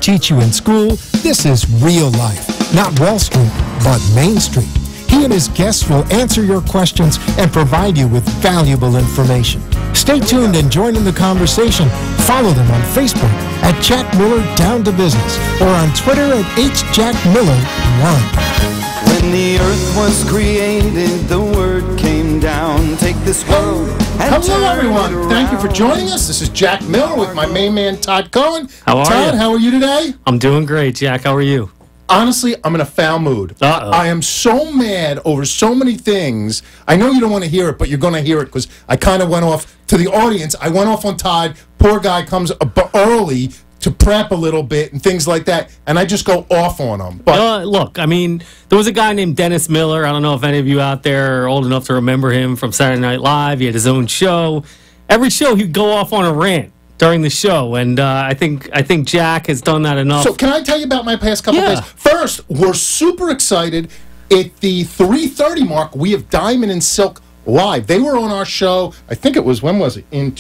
teach you in school, this is real life. Not Wall Street, but Main Street. He and his guests will answer your questions and provide you with valuable information. Stay tuned and join in the conversation. Follow them on Facebook at Jack Miller Down to Business or on Twitter at HJackMiller1. When the earth was created, the word came down. Take this world and Hello, everyone. Thank you for joining us. This is Jack Miller with my main man, Todd Cohen. How are Todd, you? how are you today? I'm doing great, Jack. How are you? Honestly, I'm in a foul mood. Uh-oh. I am so mad over so many things. I know you don't want to hear it, but you're going to hear it because I kind of went off to the audience. I went off on Todd. Poor guy comes early to prep a little bit and things like that, and I just go off on him. But Look, I mean, there was a guy named Dennis Miller. I don't know if any of you out there are old enough to remember him from Saturday Night Live. He had his own show. Every show, he'd go off on a rant during the show, and I think Jack has done that enough. So can I tell you about my past couple Yeah. days? First, we're super excited. At the 3:30 mark, we have Diamond and Silk live. They were on our show, I think it was, when was it? In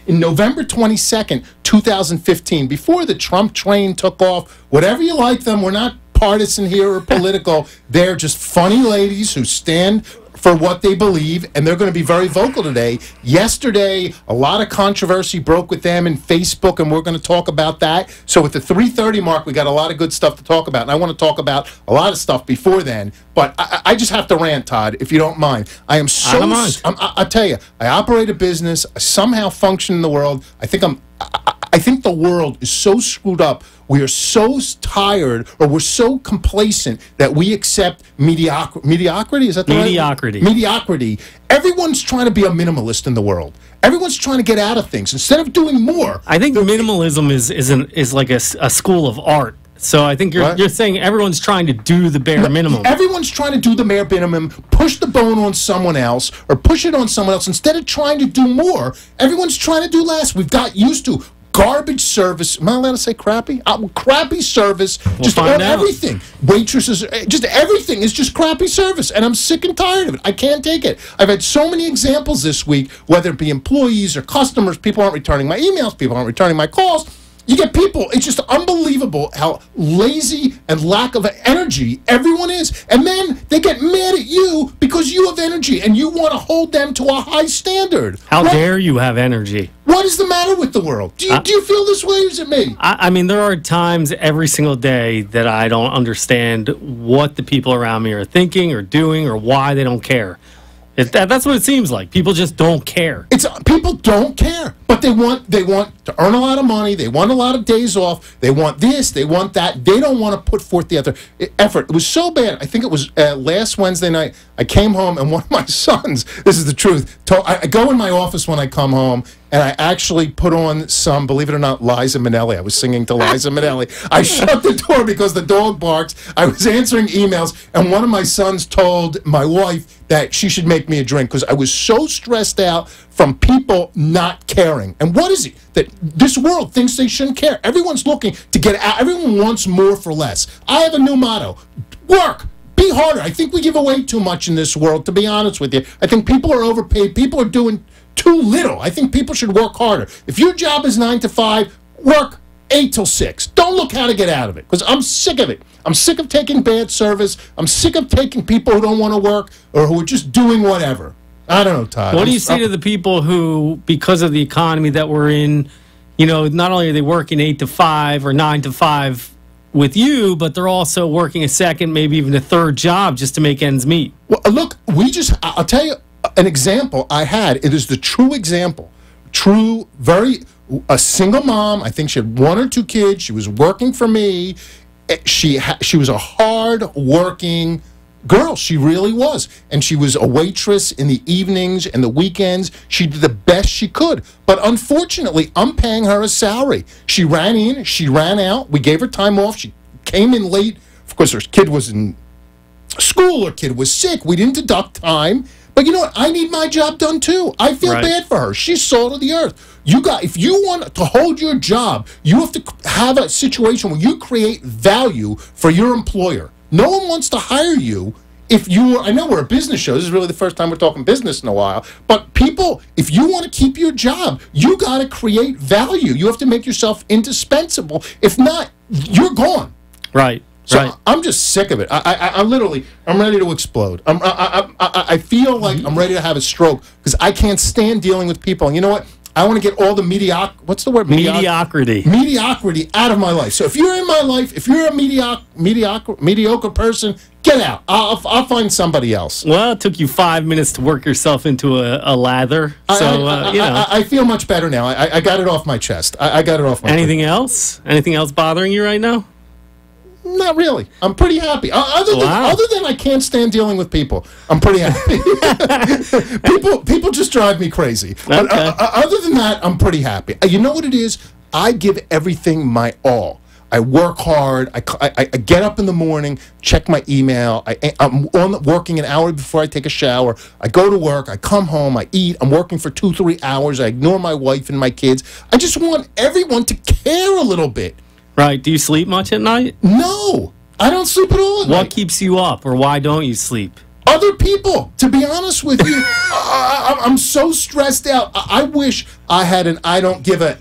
November 22nd, 2015, before the Trump train took off. Whatever you like them, we're not partisan here or political. They're just funny ladies who stand for what they believe, and they're going to be very vocal today. Yesterday, a lot of controversy broke with them in Facebook, and we're going to talk about that. So at the 3:30 mark, we got a lot of good stuff to talk about, and I want to talk about a lot of stuff before then. But I just have to rant, Todd, if you don't mind. I am so. I don't mind. I tell you, I operate a business. I somehow function in the world. I think the world is so screwed up. We are so tired, or we're so complacent that we accept mediocrity. Is that the Mediocrity. right? Mediocrity. Everyone's trying to be a minimalist in the world. Everyone's trying to get out of things instead of doing more. I think minimalism is like a school of art. So I think you're saying everyone's trying to do the bare minimum. Everyone's trying to do the bare minimum, push the bone on someone else, or push it on someone else instead of trying to do more. Everyone's trying to do less. We've got used to garbage service. Am I allowed to say crappy? Crappy service. Just on everything. Waitresses, just everything is just crappy service. And I'm sick and tired of it. I can't take it. I've had so many examples this week, whether it be employees or customers. People aren't returning my emails. People aren't returning my calls. You get people, it's just unbelievable how lazy and lack of energy everyone is. And then they get mad at you because you have energy and you want to hold them to a high standard. How dare you have energy? What is the matter with the world? Do you feel this way, or is it me? I mean, there are times every single day that I don't understand what the people around me are thinking or doing or why they don't care. That's what it seems like. People just don't care. People don't care, but they want to earn a lot of money. They want a lot of days off. They want this. They want that. They don't want to put forth the effort. It was so bad. I think it was last Wednesday night. I came home and one of my sons. This is the truth. I go in my office when I come home. And I actually put on some, believe it or not, Liza Minnelli. I was singing to Liza Minnelli. I shut the door because the dog barks. I was answering emails, and one of my sons told my wife that she should make me a drink because I was so stressed out from people not caring. And what is it? That this world thinks they shouldn't care. Everyone's looking to get out. Everyone wants more for less. I have a new motto. Work. Be harder. I think we give away too much in this world, to be honest with you. I think people are overpaid. People are doing too little. I think people should work harder. If your job is 9 to 5, work 8 till 6. Don't look how to get out of it, because I'm sick of it. I'm sick of taking bad service. I'm sick of taking people who don't want to work or who are just doing whatever. I don't know, Todd. What do you say to the people who, because of the economy that we're in, not only are they working 8 to 5 or 9 to 5 with you, but they're also working a second, maybe even a third job just to make ends meet? Well, look, I'll tell you an example I had. It is the true example. A single mom. I think she had 1 or 2 kids. She was working for me. She was a hard-working girl. She really was. And she was a waitress in the evenings and the weekends. She did the best she could. But unfortunately, I'm paying her a salary. She ran in. She ran out. We gave her time off. She came in late. Of course, her kid was in school. Her kid was sick. We didn't deduct time. But you know what? I need my job done too. I feel bad for her. She's salt of the earth. If you want to hold your job, you have to have a situation where you create value for your employer. No one wants to hire you I know we're a business show. This is really the first time we're talking business in a while. But people, if you want to keep your job, you got to create value. You have to make yourself indispensable. If not, you're gone. Right. So right. I'm just sick of it. I'm ready to explode. I feel like I'm ready to have a stroke because I can't stand dealing with people. And you know what? I want to get all the what's the word? Mediocrity. Mediocrity out of my life. So if you're in my life, if you're a mediocre person, get out. I'll find somebody else. Well, it took you 5 minutes to work yourself into a lather. So, I feel much better now. I got it off my chest. I got it off my Anything else? Anything else bothering you right now? Not really. I'm pretty happy. Other than I can't stand dealing with people, I'm pretty happy. people just drive me crazy. But Okay. Other than that, I'm pretty happy. You know what it is? I give everything my all. I work hard. I get up in the morning, check my email. I'm working an hour before I take a shower. I go to work. I come home. I eat. I'm working for 2-3 hours. I ignore my wife and my kids. I just want everyone to care a little bit. Right. Do you sleep much at night? No, I don't sleep at all at What night. keeps you up, or why don't you sleep? Other people, to be honest with you, I'm so stressed out. I wish I had an I don't give a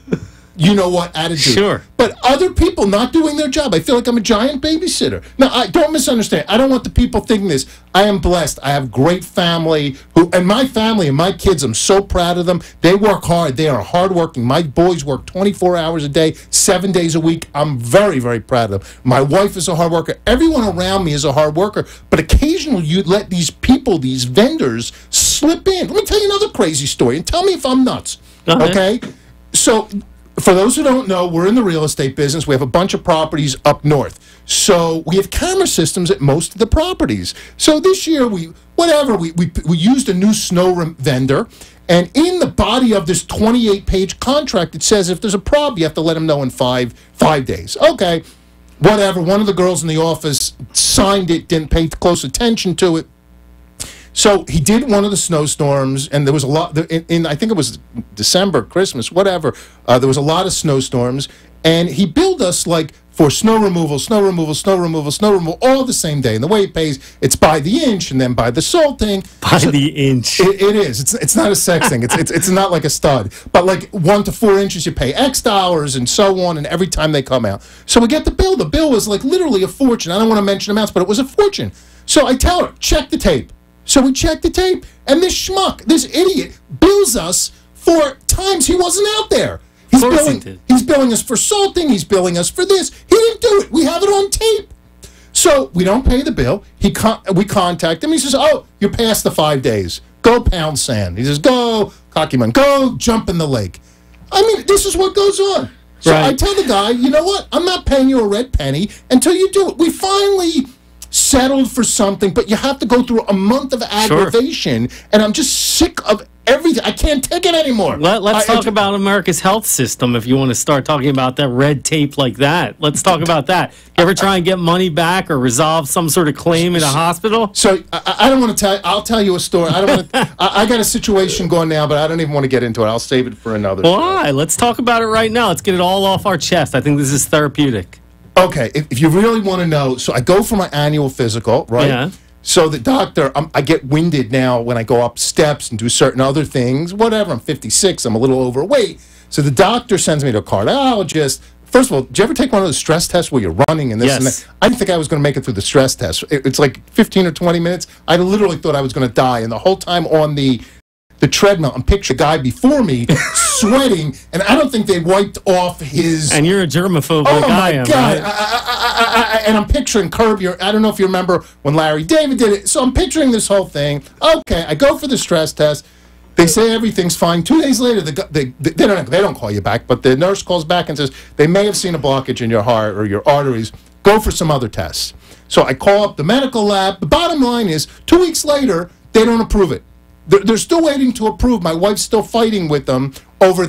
you-know-what attitude. Sure. But other people not doing their job, I feel like I'm a giant babysitter. Now, don't misunderstand. I don't want the people thinking this. I am blessed. I have great family, and my family and my kids, I'm so proud of them. They work hard. They are hardworking. My boys work 24 hours a day, 7 days a week. I'm very, very proud of them. My wife is a hard worker. Everyone around me is a hard worker. But occasionally you let these people, these vendors, slip in. Let me tell you another crazy story, and tell me if I'm nuts. Okay? So, for those who don't know, we're in the real estate business. We have a bunch of properties up north. So we have camera systems at most of the properties. So this year, we used a new snow vendor. And in the body of this 28-page contract, it says if there's a problem, you have to let them know in five days. Okay, whatever. One of the girls in the office signed it, didn't pay close attention to it. So he did one of the snowstorms, and there was a lot, I think it was December, Christmas, whatever, there was a lot of snowstorms, and he billed us like for snow removal, all the same day. And the way it pays, it's by the inch and then by the salting. By the inch. It is. It's not a sex thing. It's not like a stud. But like 1 to 4 inches, you pay X dollars and so on, and every time they come out. So we get the bill. The bill was like literally a fortune. I don't want to mention amounts, but it was a fortune. So I tell her, check the tape. So we checked the tape, and this schmuck, this idiot, bills us for times he wasn't out there. He's billing us for salting. He's billing us for this. He didn't do it. We have it on tape. So we don't pay the bill. We contact him. He says, "Oh, you're past the 5 days. Go pound sand." He says, "Go, cocky man, go jump in the lake." I mean, this is what goes on. So Right. I tell the guy, you know what? I'm not paying you a red penny until you do it. We finally settled for something, but you have to go through a month of aggravation, and I'm just sick of everything. I can't take it anymore. Let's talk about America's health system if you want to start talking about that red tape like that. Let's talk about that. You ever try and get money back or resolve some sort of claim in a hospital? So I don't want to tell. I'll tell you a story. I don't want to. I got a situation going now, but I don't even want to get into it. I'll save it for another. Why? Let's talk about it right now. Let's get it all off our chest. I think this is therapeutic. Okay, if you really want to know, so I go for my annual physical, right? Yeah. So the doctor, I get winded now when I go up steps and do certain other things. Whatever, I'm 56, I'm a little overweight. So the doctor sends me to a cardiologist. First of all, did you ever take one of those stress tests where you're running and this and Yes. that? I didn't think I was going to make it through the stress test. It's like 15 or 20 minutes. I literally thought I was going to die. And the whole time on the treadmill, I'm picturing the guy before me sweating, and I don't think they wiped off his... And you're a germaphobe like I am, God. right? And I'm picturing Curb Your... I don't know if you remember when Larry David did it. So I'm picturing this whole thing. Okay, I go for the stress test. They say everything's fine. 2 days later, they don't call you back, but the nurse calls back and says, they may have seen a blockage in your heart or your arteries. Go for some other tests. So I call up the medical lab. The bottom line is, 2 weeks later, they don't approve it. They're still waiting to approve. My wife's still fighting with them over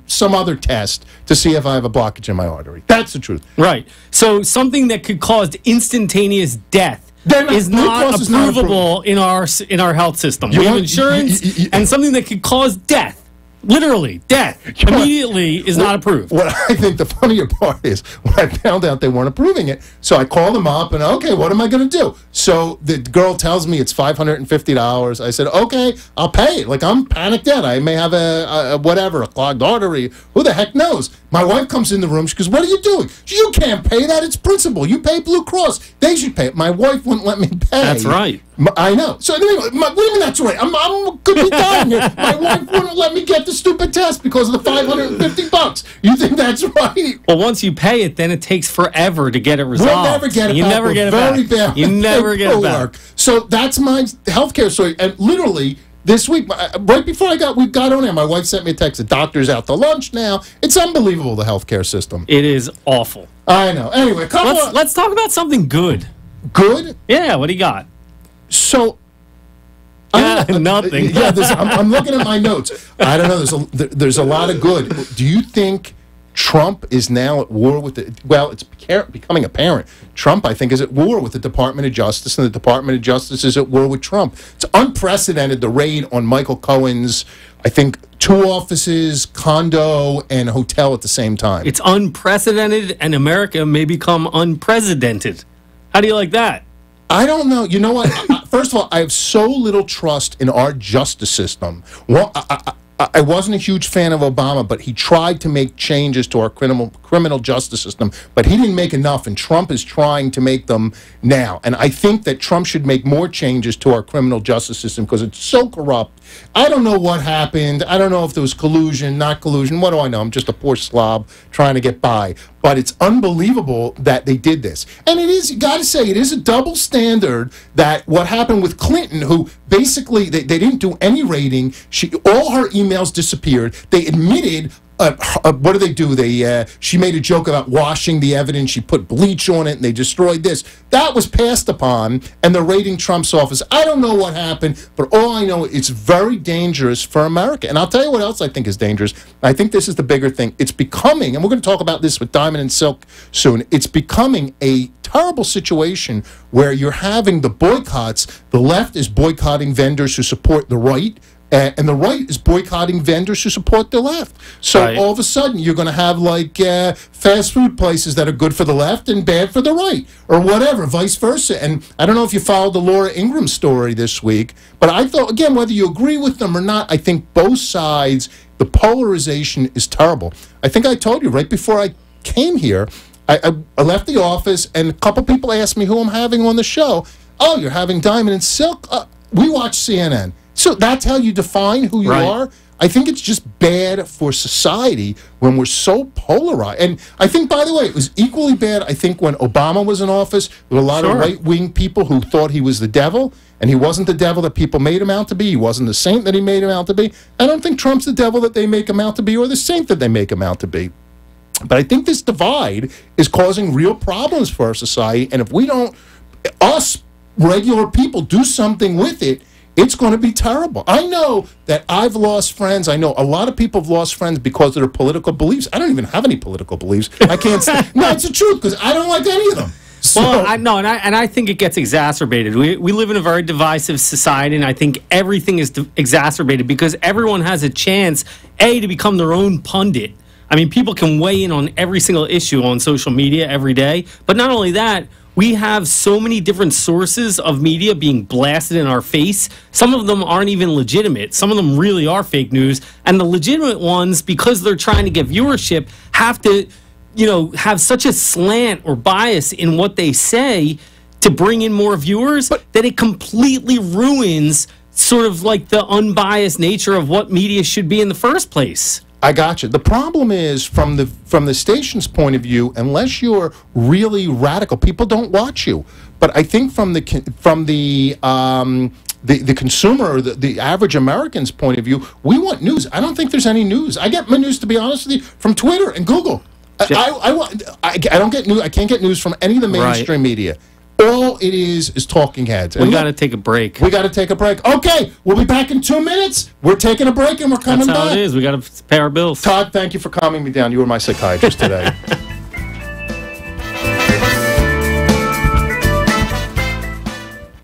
some other test to see if I have a blockage in my artery. That's the truth. Right. So something that could cause instantaneous death is not approvable in our health system. We have insurance, and something that could cause death Literally, death immediately is not approved. What I think the funnier part is when I found out they weren't approving it, so I called them up and, okay, what am I going to do? So the girl tells me it's $550. I said, okay, I'll pay it. Like, I'm panicked out. I may have a clogged artery. Who the heck knows? My wife comes in the room. She goes, what are you doing? You can't pay that. It's principal. You pay Blue Cross. They should pay it. My wife wouldn't let me pay. That's right. I know. So anyway, what do you mean that's right? I'm could be dying here. My wife wouldn't let me get the stupid test because of the $550. You think that's right? Well, once you pay it, then it takes forever to get it resolved. We'll never get it you back. Never get it very back. Bad. You never get it back. So that's my healthcare story. And literally this week, right before we got on air, my wife sent me a text. The doctor's out to lunch now. It's unbelievable, the healthcare system. It is awful. I know. Anyway, let's talk about something good. Good? Yeah. What do you got? So. Nothing. Yeah, I'm looking at my notes. I don't know. There's a lot of good. Do you think Trump is now at war with it's becoming apparent. Trump, I think, is at war with the Department of Justice, and the Department of Justice is at war with Trump. It's unprecedented, the raid on Michael Cohen's, I think, 2 offices, condo, and hotel at the same time. It's unprecedented, and America may become unprecedented. How do you like that? I don't know. You know what? First of all, I have so little trust in our justice system. Well, I wasn't a huge fan of Obama, but he tried to make changes to our criminal justice system, but he didn't make enough, and Trump is trying to make them now. And I think that Trump should make more changes to our criminal justice system because it's so corrupt. I don't know what happened. I don't know if there was collusion, not collusion. What do I know? I'm just a poor slob trying to get by. But it's unbelievable that they did this. And it is, you got to say, it is a double standard that what happened with Clinton, who basically, they didn't do any raiding. All her emails disappeared. They admitted, what do? She made a joke about washing the evidence. She put bleach on it, and they destroyed this. That was passed upon, and they're raiding Trump's office. I don't know what happened, but all I know, it's very dangerous for America. And I'll tell you what else I think is dangerous. I think this is the bigger thing. It's becoming, and we're going to talk about this with Diamond and Silk soon, it's becoming a terrible situation where you're having the boycotts. The left is boycotting vendors who support the right, and the right is boycotting vendors who support the left. So all of a sudden, you're going to have like fast food places that are good for the left and bad for the right, or whatever, vice versa. And I don't know if you followed the Laura Ingraham story this week, but I thought, again, whether you agree with them or not, I think both sides, the polarization is terrible. I think I told you right before I came here, I left the office, and a couple people asked me who I'm having on the show. Oh, you're having Diamond and Silk? We watch CNN. So that's how you define who you are? I think it's just bad for society when we're so polarized. And I think, by the way, it was equally bad, I think, when Obama was in office. There were a lot of right-wing people who thought he was the devil, and he wasn't the devil that people made him out to be. He wasn't the saint that he made him out to be. I don't think Trump's the devil that they make him out to be or the saint that they make him out to be. But I think this divide is causing real problems for our society, and if we don't, us regular people, do something with it, it's going to be terrible. I know that I've lost friends. I know a lot of people have lost friends because of their political beliefs. I don't even have any political beliefs. I can't say, no, it's the truth, because I don't like any of them. So, well, I think it gets exacerbated. We live in a very divisive society, and I think everything is exacerbated because everyone has a chance, to become their own pundit. I mean, people can weigh in on every single issue on social media every day, but not only that, we have so many different sources of media being blasted in our face. Some of them aren't even legitimate. Some of them really are fake news. And the legitimate ones, because they're trying to get viewership, have to, have such a slant or bias in what they say to bring in more viewers that it completely ruins sort of like the unbiased nature of what media should be in the first place. I got you. The problem is, from the station's point of view, unless you're really radical, people don't watch you. But I think from the consumer, or the average American's point of view, we want news. I don't think there's any news. I get my news, to be honest with you, from Twitter and Google. I don't get news. I can't get news from any of the mainstream media. All it is talking heads. We got to take a break. We got to take a break. Okay, we'll be back in 2 minutes. We're taking a break, and we're coming back. That's how it is. We got to pay our bills. Todd, thank you for calming me down. You were my psychiatrist today.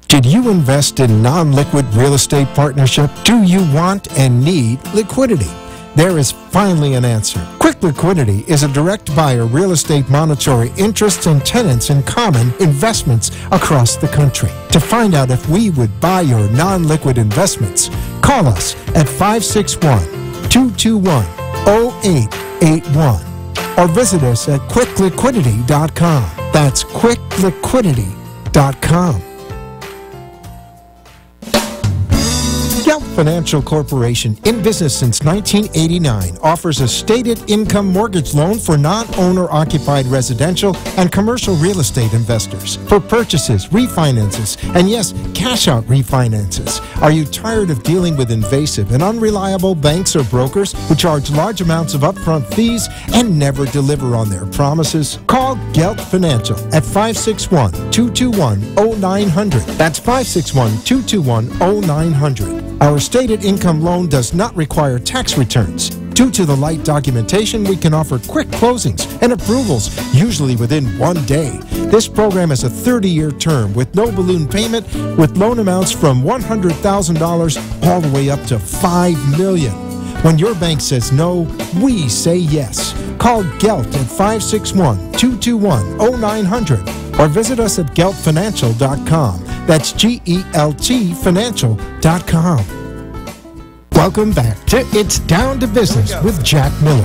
Did you invest in non-liquid real estate partnership? Do you want and need liquidity? there is finally an answer. Quick Liquidity is a direct buyer real estate monitoring interests and tenants in common investments across the country. To find out if we would buy your non-liquid investments, call us at 561-221-0881 or visit us at quickliquidity.com. That's quickliquidity.com. Gelt Financial Corporation, in business since 1989, offers a stated income mortgage loan for non-owner-occupied residential and commercial real estate investors for purchases, refinances, and yes, cash-out refinances. Are you tired of dealing with invasive and unreliable banks or brokers who charge large amounts of upfront fees and never deliver on their promises? Call Gelt Financial at 561-221-0900. That's 561-221-0900. Our stated income loan does not require tax returns. Due to the light documentation, we can offer quick closings and approvals, usually within 1 day. This program is a 30-year term with no balloon payment, with loan amounts from $100,000 all the way up to $5 million. When your bank says no, we say yes. Call Gelt at 561-221-0900 or visit us at geltfinancial.com. That's GELT financial.com. Welcome back to It's Down to Business with Jack Miller.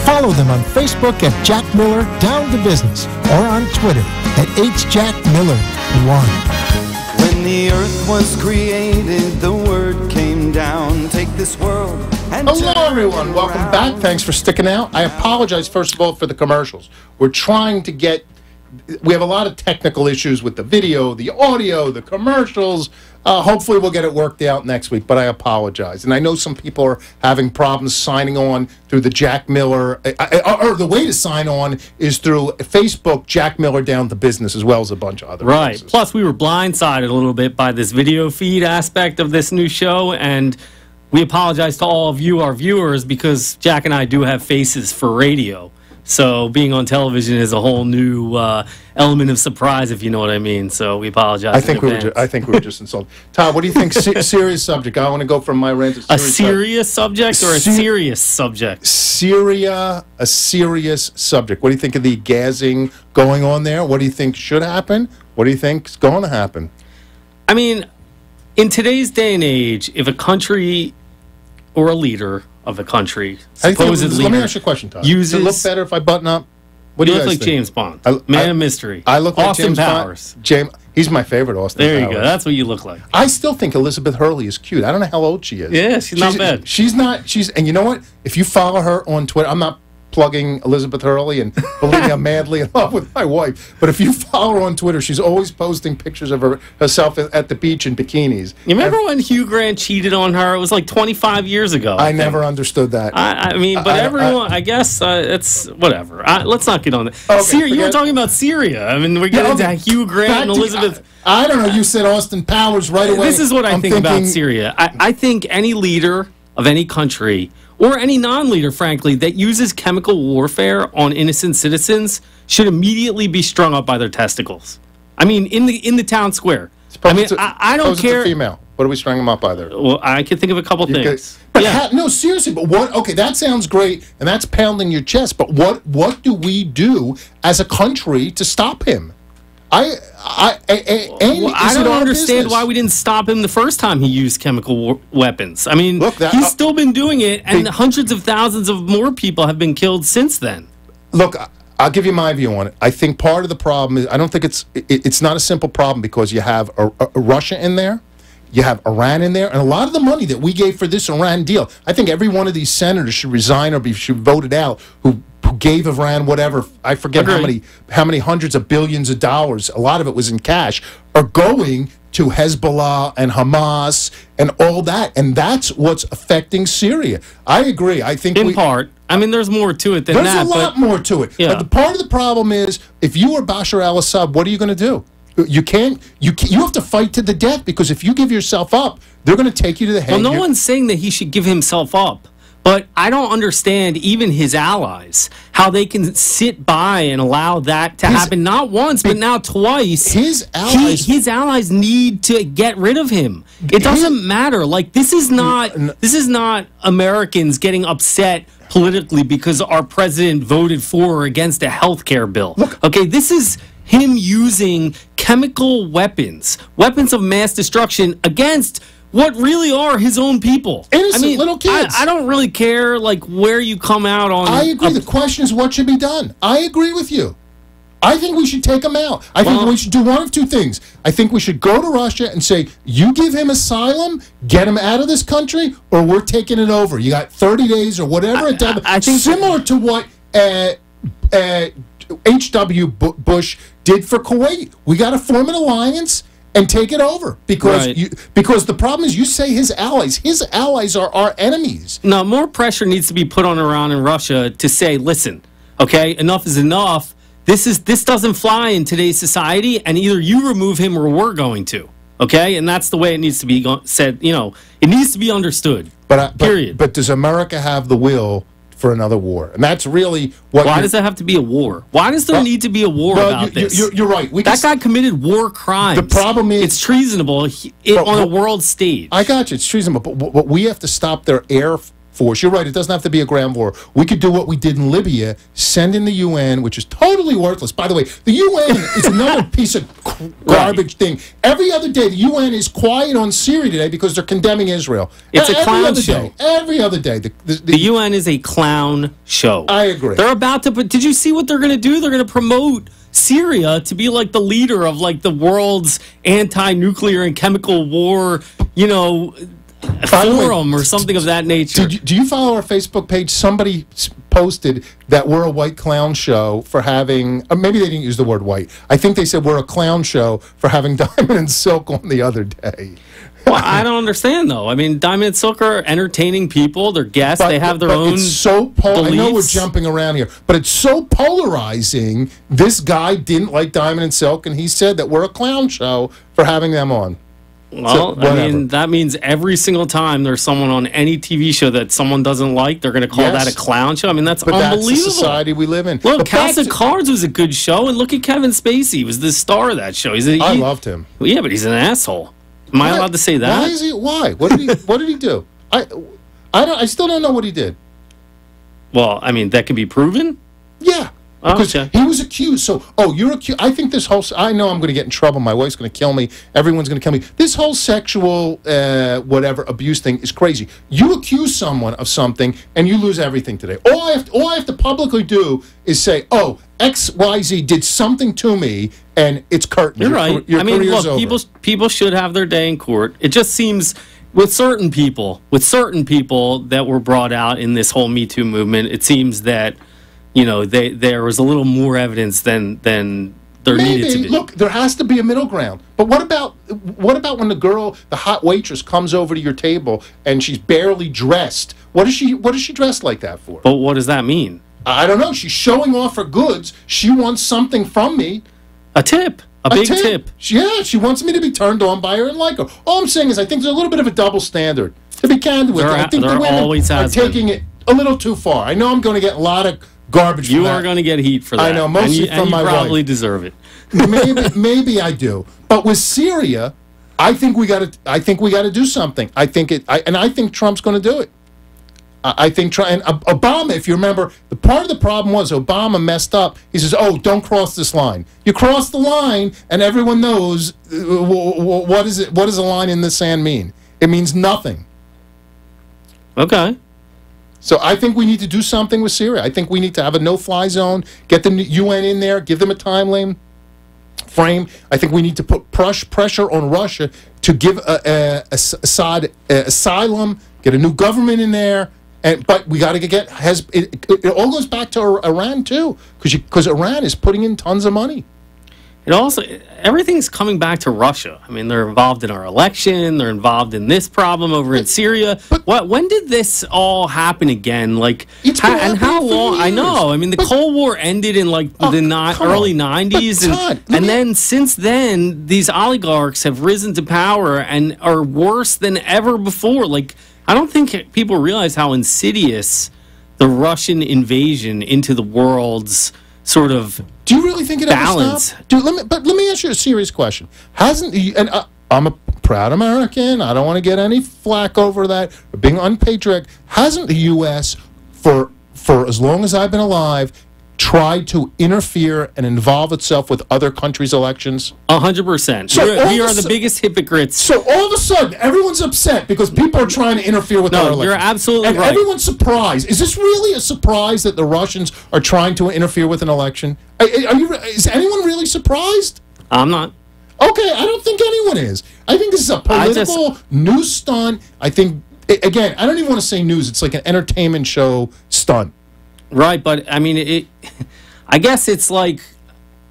Follow them on Facebook at Jack Miller Down to Business or on Twitter at HJackMiller1. When the earth was created, the word came down. Take this world and Hello, turn everyone. it Welcome around. back. Thanks for sticking out. I apologize, first of all, for the commercials. We're trying to get... We have a lot of technical issues with the video, the audio, the commercials. Hopefully we'll get it worked out next week, but I apologize. And I know some people are having problems signing on through the Jack Miller, or the way to sign on is through Facebook, Jack Miller Down to Business, as well as a bunch of other Right. places. Plus, we were blindsided a little bit by this video feed aspect of this new show, and we apologize to all of you, our viewers, because Jack and I do have faces for radio. So being on television is a whole new element of surprise, if you know what I mean. So we apologize. I think we were just insulted. Todd, what do you think? Serious subject. I want to go from my rant to a serious serious subject or a serious subject? Syria, a serious subject. What do you think of the gassing going on there? What do you think should happen? What do you think is going to happen? I mean, in today's day and age, if a country or a leader of a country, supposed leader, let me ask you a question, Todd. uses, Does it look better if I button up? What do you you look guys like think? James Bond, I- of mystery. I look like Austin James Powers. Bond. He's my favorite, Austin There you Powers. go. That's what you look like. I still think Elizabeth Hurley is cute. I don't know how old she is. Yeah, she's not bad. She's not. And you know what? If you follow her on Twitter, I'm not plugging Elizabeth Hurley, and believe me, I'm madly in love with my wife. But if you follow her on Twitter, she's always posting pictures of herself at the beach in bikinis. You remember when Hugh Grant cheated on her? It was like 25 years ago. I think. never understood that. I mean, but everyone, I guess it's whatever. Let's not get on that. Okay, Syria, you were forget- talking about Syria. I mean, we're getting okay. into Hugh Grant and Back to- Elizabeth. I don't know. You said Austin Powers right away. This is what I I'm think about thinking- Syria. I think any leader of any country, or any non-leader, frankly, that uses chemical warfare on innocent citizens should immediately be strung up by their testicles. I mean, in the town square. I mean, I don't suppose care. It's a female. What are we stringing them up by there? Well, I can think of a couple things. But Yeah. no, seriously. But what? Okay, that sounds great, and that's pounding your chest. But what do we do as a country to stop him? I don't understand why we didn't stop him the first time he used chemical weapons. I mean, Look, he's still been doing it, and hundreds of thousands of more people have been killed since then. Look, I'll give you my view on it. I think part of the problem is I don't think it's not a simple problem because you have a Russia in there. You have Iran in there, and a lot of the money that we gave for this Iran deal, I think every one of these senators should resign or should be voted out who gave Iran whatever, I forget how many hundreds of billions of dollars, a lot of it was in cash, are going to Hezbollah and Hamas and all that, and that's what's affecting Syria. I agree. I think In part. I mean, there's more to it than there's that. a lot more to it. Yeah. But the part of the problem is, if you are Bashar al-Assad, what are you going to do? You have to fight to the death, because if you give yourself up, they're going to take you to the head. Well, no one's saying that he should give himself up. What they're saying is that he should use chemical weapons. That's what they're saying. But But I don't understand even his allies, how they can sit by and allow that to happen not once, but now twice. His allies need to get rid of him. It doesn't matter. Like this is not Americans getting upset politically because our president voted for or against a health care bill. Okay, this is him using chemical weapons of mass destruction against what really are his own people. Innocent little kids. I don't really care like where you come out on. I agree. The question is what should be done. I agree with you. I think we should take him out. I think we should do one of two things. I think we should go to Russia and say, you give him asylum, get him out of this country, or we're taking it over. You got 30 days or whatever. I think similar to what H.W. Bush did for Kuwait. We got to form an alliance and take it over because because the problem is you say his allies are our enemies. No, more pressure needs to be put on Iran and Russia to say, listen, okay, enough is enough. This doesn't fly in today's society, and either you remove him or we're going to. Okay, and that's the way it needs to be said. You know, it needs to be understood. Period. But does America have the will for another war? And that's really what. Why does there have to be a war? Why does there need to be a war about this? You're right. That guy committed war crimes. The problem is it's treasonable on a world stage. I got you. It's treasonable, but we have to stop their air force. You're right. It doesn't have to be a ground war. We could do what we did in Libya, send in the UN, which is totally worthless. By the way, the UN is another piece of garbage thing. Every other day, the UN is quiet on Syria today because they're condemning Israel. It's a clown show. Every other day. The UN is a clown show. I agree. They're about to put... Did you see what they're going to do? They're going to promote Syria to be like the leader of like the world's anti-nuclear and chemical war, you know... forum or something of that nature. Do you follow our Facebook page? Somebody posted that we're a white clown show for having, or maybe they didn't use the word white. I think they said we're a clown show for having Diamond and Silk on the other day. Well, I don't understand, though. I mean, Diamond and Silk are entertaining people. They're guests. They have their own it's so beliefs. I know we're jumping around here, but it's so polarizing. This guy didn't like Diamond and Silk, and he said that we're a clown show for having them on. Well, I mean, that means every single time there's someone on any TV show that someone doesn't like, they're going to call that a clown show. I mean, that's unbelievable. That's the society we live in. Look, House of Cards was a good show, and look at Kevin Spacey. He was the star of that show. I loved him. Well, yeah, but he's an asshole. Am I allowed to say that? Why is he? Why? What did he do? I still don't know what he did. Well, I mean, that can be proven? Yeah. Because he was accused. So, you're accused. I think this whole... I know I'm going to get in trouble. My wife's going to kill me. Everyone's going to kill me. This whole sexual, whatever, abuse thing is crazy. You accuse someone of something, and you lose everything today. All I have to publicly do is say, XYZ did something to me, and it's curtain. You're right. I mean, look, people should have their day in court. It just seems... With certain people that were brought out in this whole Me Too movement, it seems that... You know, there was a little more evidence than there needed to be. Look, there has to be a middle ground. But what about when the hot waitress, comes over to your table and she's barely dressed? What is she dressed like that for? But what does that mean? I don't know. She's showing off her goods. She wants something from me. A tip. A big tip. Yeah, she wants me to be turned on by her and like her. All I'm saying is I think there's a little bit of a double standard. To be candid with you, I think the women are taking it a little too far. I know I'm going to get a lot of garbage. You are going to get heat for that. I know, mostly from my wife. You probably deserve it. maybe I do. But with Syria, I think we got to do something. I think Trump's going to do it. I think and Obama, if you remember, the part of the problem was Obama messed up. He says, don't cross this line. You cross the line, and everyone knows what does a line in the sand mean? It means nothing. Okay. So I think we need to do something with Syria. I think we need to have a no-fly zone, get the UN in there, give them a time frame. I think we need to put pressure on Russia to give Assad asylum, get a new government in there. But we got to it all goes back to Iran too, because Iran is putting in tons of money. Everything's coming back to Russia. I mean, they're involved in our election. They're involved in this problem over in Syria. When did this all happen again? Like, how long? I know. I mean, the Cold War ended in like the early 90s, and then since then, these oligarchs have risen to power and are worse than ever before. Like, I don't think people realize how insidious the Russian invasion into the world's sort of Do you really think it balance. ever stopped? Dude, let me ask you a serious question. And I'm a proud American. I don't want to get any flack over that or being unpatriotic. Hasn't the U.S. for as long as I've been alive tried to interfere and involve itself with other countries' elections? 100%. So We are the biggest hypocrites. So all of a sudden, everyone's upset because people are trying to interfere with our elections. You're absolutely and right. everyone's surprised. Is this really a surprise that the Russians are trying to interfere with an election? Is anyone really surprised? I'm not. Okay, I don't think anyone is. I think this is a political news stunt. I think, again, I don't even want to say news. It's like an entertainment show stunt. Right, but I mean, I guess it's like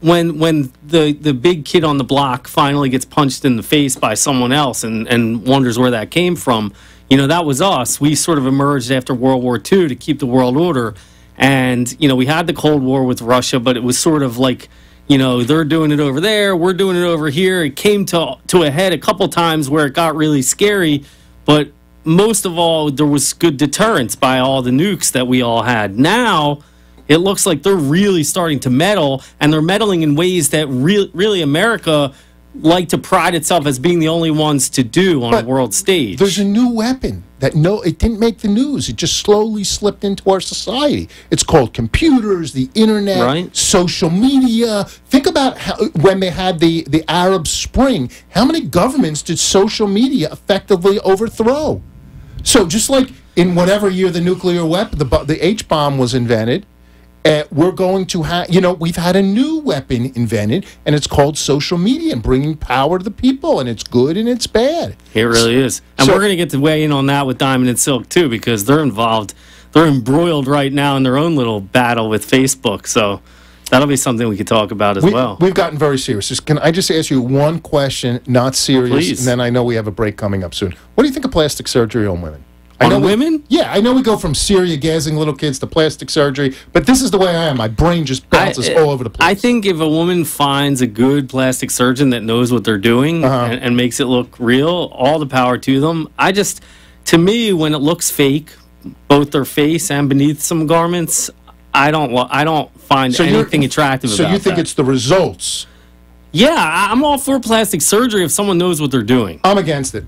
when the big kid on the block finally gets punched in the face by someone else and wonders where that came from. You know, that was us. We sort of emerged after World War II to keep the world order. And, you know, we had the Cold War with Russia, but it was sort of like, you know, they're doing it over there, we're doing it over here. It came to a head a couple times where it got really scary, but most of all, there was good deterrence by all the nukes that we all had. Now, it looks like they're really starting to meddle, and they're meddling in ways that really America like to pride itself as being the only ones to do on a world stage. There's a new weapon that it didn't make the news. It just slowly slipped into our society. It's called computers, the internet, Right. social media. Think about when they had the Arab Spring, how many governments did social media effectively overthrow? So just like in whatever year the nuclear weapon, the H-bomb was invented, we're going to have, we've had a new weapon invented, and it's called social media and bringing power to the people, and it's good and it's bad. It really is. And we're going to get to weigh in on that with Diamond and Silk, too, because they're involved. They're embroiled right now in their own little battle with Facebook. So that'll be something we could talk about as well. We've gotten very serious. Can I just ask you one question, not serious, Please. and then I know we have a break coming up soon. What do you think of plastic surgery on women? On women? Yeah, I know we go from Syria gassing little kids to plastic surgery, but this is the way I am. My brain just bounces all over the place. I think if a woman finds a good plastic surgeon that knows what they're doing and makes it look real, all the power to them. To me, when it looks fake, both their face and beneath some garments, I don't find anything attractive about that. So you think it's the results? Yeah, I'm all for plastic surgery if someone knows what they're doing. I'm against it.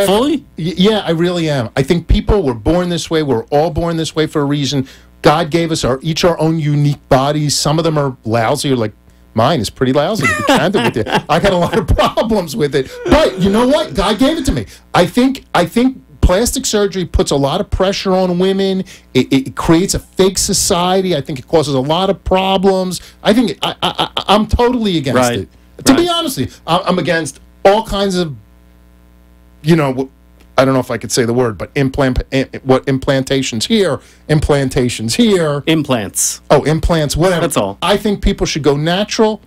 Fully? Yeah, I really am. I think people were born this way. We're all born this way for a reason. God gave us each our own unique bodies. Some of them are lousy, like mine is pretty lousy, to be candid with you. I got a lot of problems with it. But you know what? God gave it to me. I think plastic surgery puts a lot of pressure on women. It creates a fake society. I think it causes a lot of problems. I think I'm totally against it. To be honest with you, I'm against all kinds of, I don't know if I could say the word, but implantations here, implantations here. Implants. Oh, implants, whatever. That's all. I think people should go natural,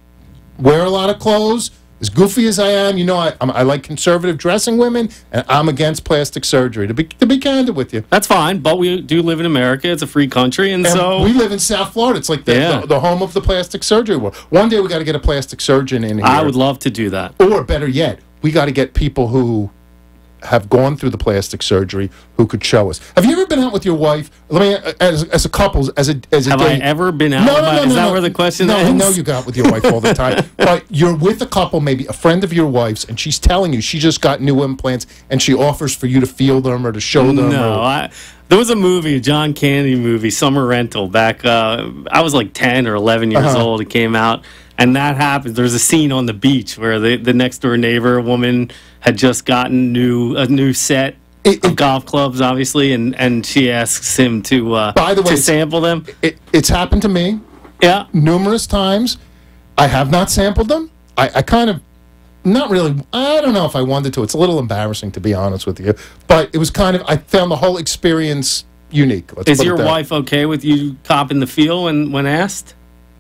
wear a lot of clothes. As goofy as I am, I like conservative dressing women, and I'm against plastic surgery, to be candid with you. That's fine, but we do live in America. It's a free country, and so... We live in South Florida. It's like the home of the plastic surgery world. One day we got to get a plastic surgeon in here. I would love to do that. Or better yet, we got to get people who have gone through the plastic surgery who could show us. Have you ever been out with your wife? Let me, as a couple, as a Have date? I ever been out? Is that where the question No, ends? I know you go out with your wife all the time. But you're with a couple, maybe a friend of your wife's, and she's telling you she just got new implants, and she offers for you to feel them or to show them. No, there was a movie, a John Candy movie, Summer Rental, back, I was like 10 or 11 years old. It came out, and that happened. There's a scene on the beach where the next-door neighbor, a woman, had just gotten a new set of golf clubs, obviously, and she asks him to by the way, to sample them. It's happened to me numerous times. I have not sampled them. I kind of, not really, I don't know if I wanted to. It's a little embarrassing, to be honest with you. But it was kind of, I found the whole experience unique. Is your wife okay with you copping the feel when asked?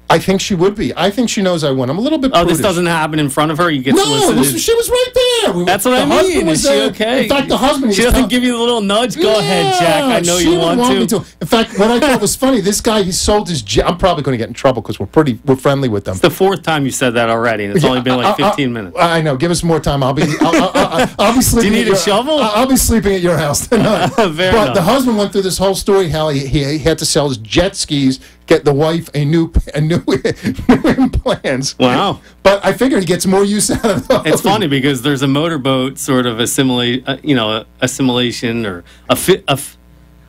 I think she would be. I think she knows I won. I'm a little bit Oh, prudish. this doesn't happen in front of her? You get No, solicited? she was right there. That's what I mean. Is she okay? In fact, the husband She was doesn't give you the little nudge? Go ahead, Jack. I know she you didn't want me to. In fact, what I thought was funny, this guy, he sold his jet. I'm probably going to get in trouble because we're friendly with them. It's the fourth time you said that already, and it's only been like 15 minutes. I know. Give us more time. I'll be sleeping. Do you need a shovel? I'll be sleeping at your house tonight. Fair But enough. the husband went through this whole story how he had to sell his jet skis, get the wife a new implants. Wow. But I figure he gets more use out of those. It's funny because there's a motorboat sort of assimilation or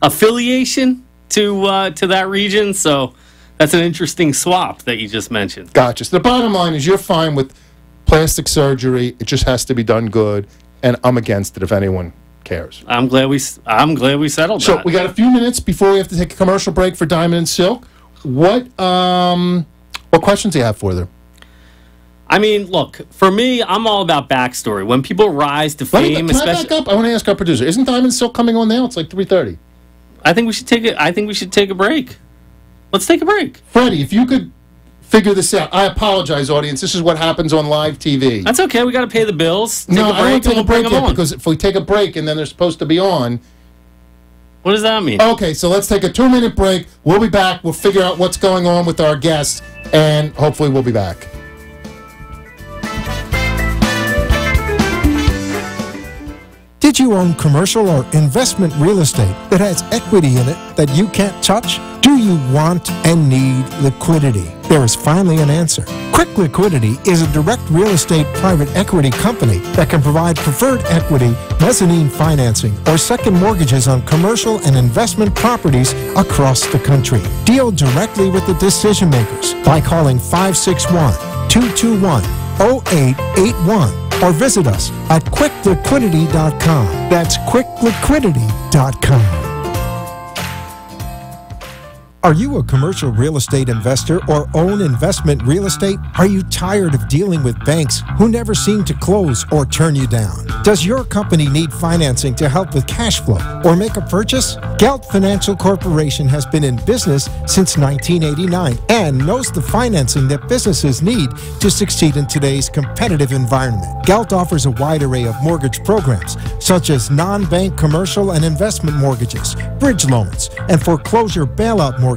affiliation to that region. So that's an interesting swap that you just mentioned. Gotcha. So the bottom line is you're fine with plastic surgery. It just has to be done good, and I'm against it if anyone cares. I'm glad we settled So that. we got a few minutes before we have to take a commercial break for Diamond and Silk. What questions do you have for them? I mean, look, for me, I'm all about backstory. When people rise to fame, Can I back up? I want to ask our producer. Isn't Diamond and Silk coming on now? It's like 3:30. I think we should take a break. Let's take a break. Freddie, if you could figure this out. I apologize, audience. This is what happens on live TV. That's okay. We got to pay the bills. Take No, a I don't break want to take and a we'll bring break them yet on. because if we take a break and then they're supposed to be on. What does that mean? Okay, so let's take a 2-minute break. We'll be back. We'll figure out what's going on with our guests, and hopefully we'll be back. Did you own commercial or investment real estate that has equity in it that you can't touch? Do you want and need liquidity? There is finally an answer. Quick Liquidity is a direct real estate private equity company that can provide preferred equity, mezzanine financing, or second mortgages on commercial and investment properties across the country. Deal directly with the decision makers by calling 561-221-0881 or visit us at quickliquidity.com. That's quickliquidity.com. Are you a commercial real estate investor or own investment real estate? Are you tired of dealing with banks who never seem to close or turn you down? Does your company need financing to help with cash flow or make a purchase? Gelt Financial Corporation has been in business since 1989 and knows the financing that businesses need to succeed in today's competitive environment. Gelt offers a wide array of mortgage programs such as non-bank commercial and investment mortgages, bridge loans, and foreclosure bailout mortgages,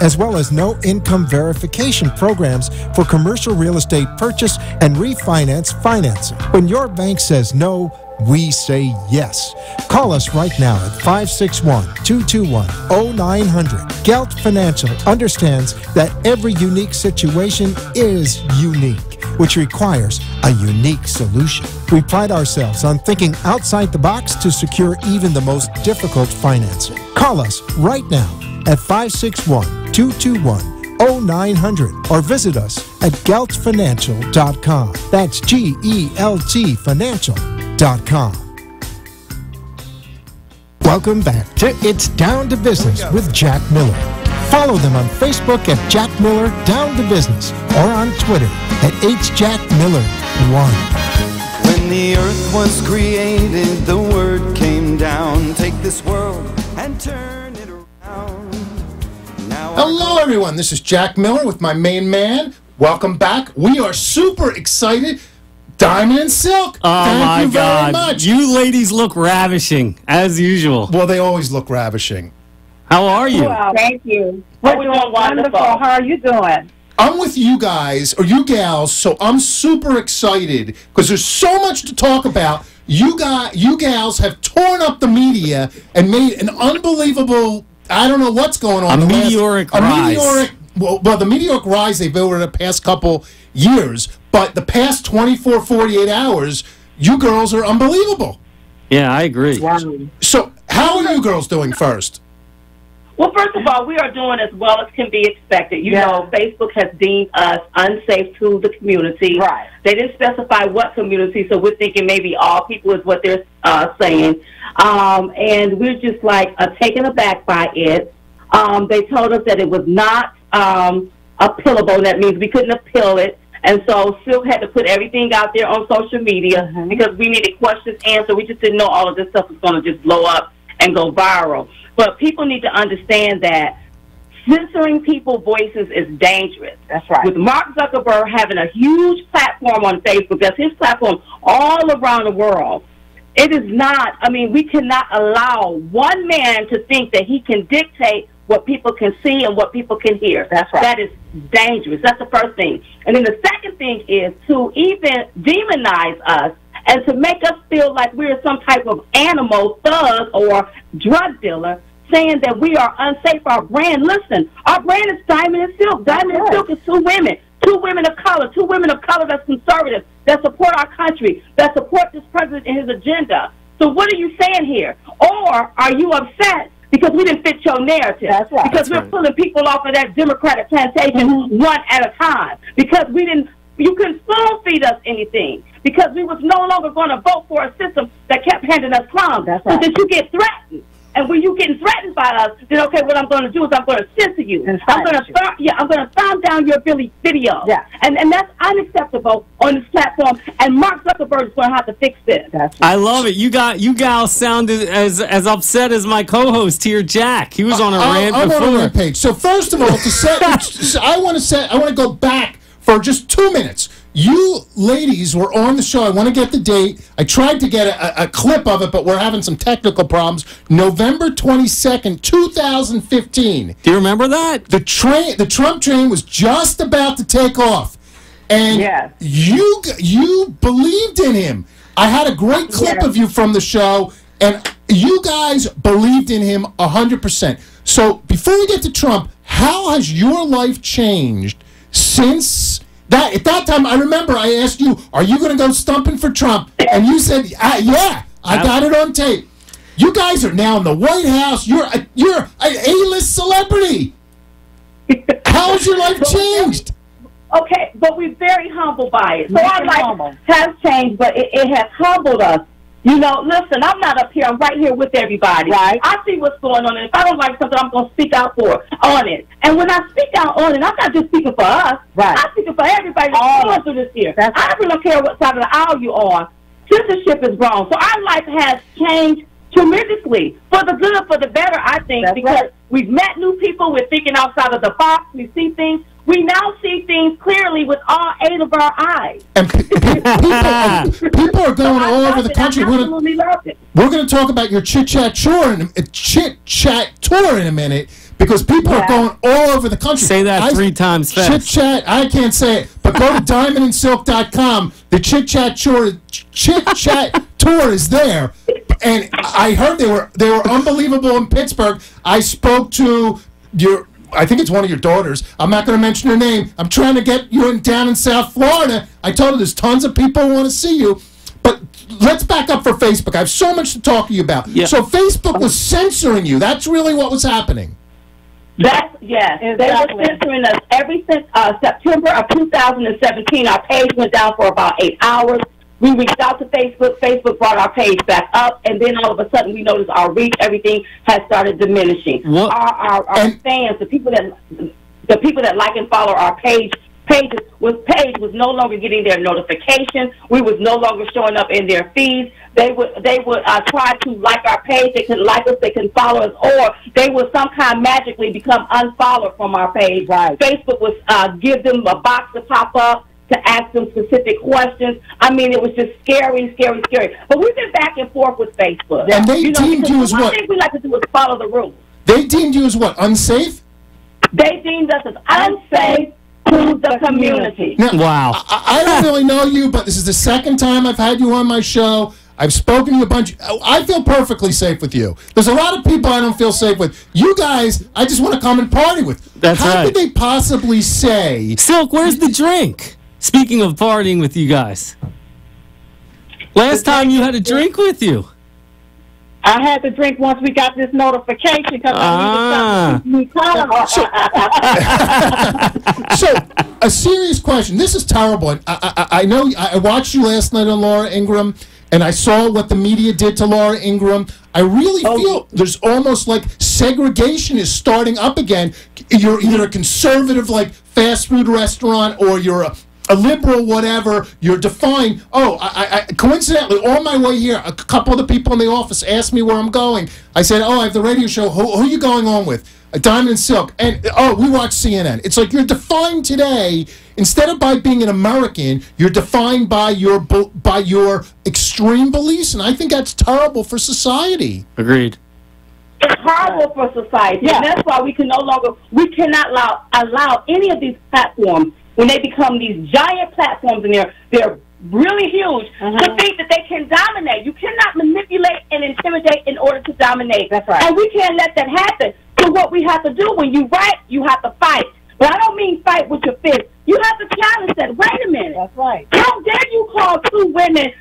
as well as no-income verification programs for commercial real estate purchase and refinance financing. When your bank says no, we say yes. Call us right now at 561-221-0900. Gelt Financial understands that every unique situation is unique, which requires a unique solution. We pride ourselves on thinking outside the box to secure even the most difficult financing. Call us right now at 561-221-0900 or visit us at geltfinancial.com. That's GELT Financial.com. Welcome back to It's Down to Business with Jack Miller. Follow them on Facebook at Jack Miller Down to Business or on Twitter at HJackMiller1. When the earth was created, the word came down. Take this world and turn it around. Now Hello, everyone. This is Jack Miller with my main man. Welcome back. We are super excited. Diamond and Silk. Oh, Thank my you very God. much. You ladies look ravishing, as usual. Well, they always look ravishing. How are you? Well, thank you. We're doing wonderful. How are you doing? I'm with you guys, or you gals, so I'm super excited because there's so much to talk about. You gals have torn up the media and made an unbelievable, I don't know what's going on. A meteoric rise. Well, the meteoric rise they've been over the past couple years, but the past 24, 48 hours, you girls are unbelievable. Yeah, I agree. Wow. So how are you girls doing first? Well, first of all, we are doing as well as can be expected. You know, Facebook has deemed us unsafe to the community. Right. They didn't specify what community, so we're thinking maybe all people is what they're saying. And we're just like taken aback by it. They told us that it was not appealable. That means we couldn't appeal it. And so Silk had to put everything out there on social media because we needed questions answered. We just didn't know all of this stuff was going to just blow up and go viral. But people need to understand that censoring people's voices is dangerous. That's right. With Mark Zuckerberg having a huge platform on Facebook, that's his platform all around the world, it is not, I mean, we cannot allow one man to think that he can dictate what people can see and what people can hear. That's right. That is dangerous. That's the first thing. And then the second thing is to even demonize us and to make us feel like we're some type of animal, thug, or drug dealer, saying that we are unsafe for our brand. Listen, our brand is Diamond and Silk. Diamond and Silk is two women of color that's conservative, that support our country, that support this president and his agenda. So what are you saying here? Or are you upset because we didn't fit your narrative? That's right. Because we're pulling people off of that Democratic plantation one at a time. Because you couldn't spoon feed us anything. Because we was no longer going to vote for a system that kept handing us crumbs. That's right. So that you get threatened. And when you getting threatened by us, then okay, what I'm going to do is I'm going to censor you. I'm going to thumb down your video. Yeah. And that's unacceptable on this platform. And Mark Zuckerberg is going to have to fix this. I love it. You gals sounded as upset as my co-host here, Jack. He was on a rant I'm before. on a rampage. So first of all, I want to go back for just 2 minutes. You ladies were on the show. I want to get the date. I tried to get a clip of it, but we're having some technical problems. November 22nd, 2015. Do you remember that? The Trump train was just about to take off. And Yes. you believed in him. I had a great clip of you from the show, and you guys believed in him 100%. So before we get to Trump, how has your life changed since that? At that time, I remember I asked you, are you going to go stumping for Trump? And you said, yeah, I got it on tape. You guys are now in the White House. You're an A-list celebrity. How has your life changed? Okay, but we're very humbled by it. So our life has changed, but it has humbled us. You know, listen, I'm not up here. I'm right here with everybody. Right. I see what's going on, and if I don't like something, I'm going to speak out on it. And when I speak out on it, I'm not just speaking for us. Right. I'm speaking for everybody that's going through this year. That's I really don't care what side of the aisle you're on. Censorship is wrong. So our life has changed tremendously, for the good, for the better, I think, because we've met new people. We're thinking outside of the box. We see things. We now see things clearly with all 8 of our eyes. And people are going all over the country. We're going to talk about your Chit Chat Tour in a minute, because people are going all over the country. Say that 3 times fast. Chit Chat, I can't say it, but go to diamondandsilk.com. The Chit Chat Tour is there, and I heard they were unbelievable in Pittsburgh. I spoke to I think it's one of your daughters. I'm not going to mention her name. I'm trying to get you down in South Florida. I told her there's tons of people who want to see you. But let's back up for Facebook. I have so much to talk to you about. Yeah. So Facebook was censoring you. That's really what was happening. Yes. Exactly. They were censoring us ever since September of 2017. Our page went down for about 8 hours. We reached out to Facebook. Facebook brought our page back up, and then all of a sudden we noticed our reach, everything has started diminishing. Our fans, the people that like and follow our page was no longer getting their notification. We was no longer showing up in their feeds. They would try to like our page. They couldn't like us. They couldn't follow us, or they would somehow magically become unfollowed from our page. Right. Facebook was give them a box to pop up to ask them specific questions. I mean, it was just scary. But we've been back and forth with Facebook. And they deemed you as what? One thing we like to do is follow the rules. They deemed you as what? Unsafe? They deemed us as unsafe to the community. Now, wow. I don't really know you, but this is the second time I've had you on my show. I've spoken to you a bunch. I feel perfectly safe with you. There's a lot of people I don't feel safe with. You guys, I just want to come and party with. That's right. How could they possibly say... Silk, where's the drink? Speaking of partying with you guys, last time you had a drink with you. I had to drink once we got this notification because I needed something. So, a serious question. This is terrible. I know I watched you last night on Laura Ingraham, and I saw what the media did to Laura Ingraham. I really feel there's almost like segregation is starting up again. You're either a conservative, like, fast food restaurant, or you're a liberal, whatever, you're defined. Oh, I coincidentally, on my way here, a couple of the people in the office asked me where I'm going. I said, oh, I have the radio show. Who are you going on with? Diamond and Silk. And, oh, we watch CNN. It's like you're defined today, instead of by being an American, you're defined by your extreme beliefs, and I think that's terrible for society. Agreed. It's horrible for society, and that's why we cannot allow any of these platforms, when they become these giant platforms and they're really huge, to think that they can dominate. You cannot manipulate and intimidate in order to dominate. That's right. And we can't let that happen. So what we have to do, when you write, you have to fight. But I don't mean fight with your fist. You have to challenge that. Wait a minute. That's right. How dare you call two women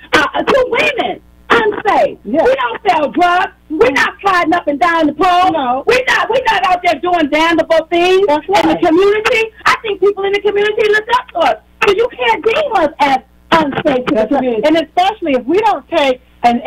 unsafe? Yeah. We don't sell drugs. We're not sliding up and down the pole. No. We're not out there doing damnable things in the community. I think people in the community look up to us. So you can't deem us as unsafe to the community. And especially if we don't take and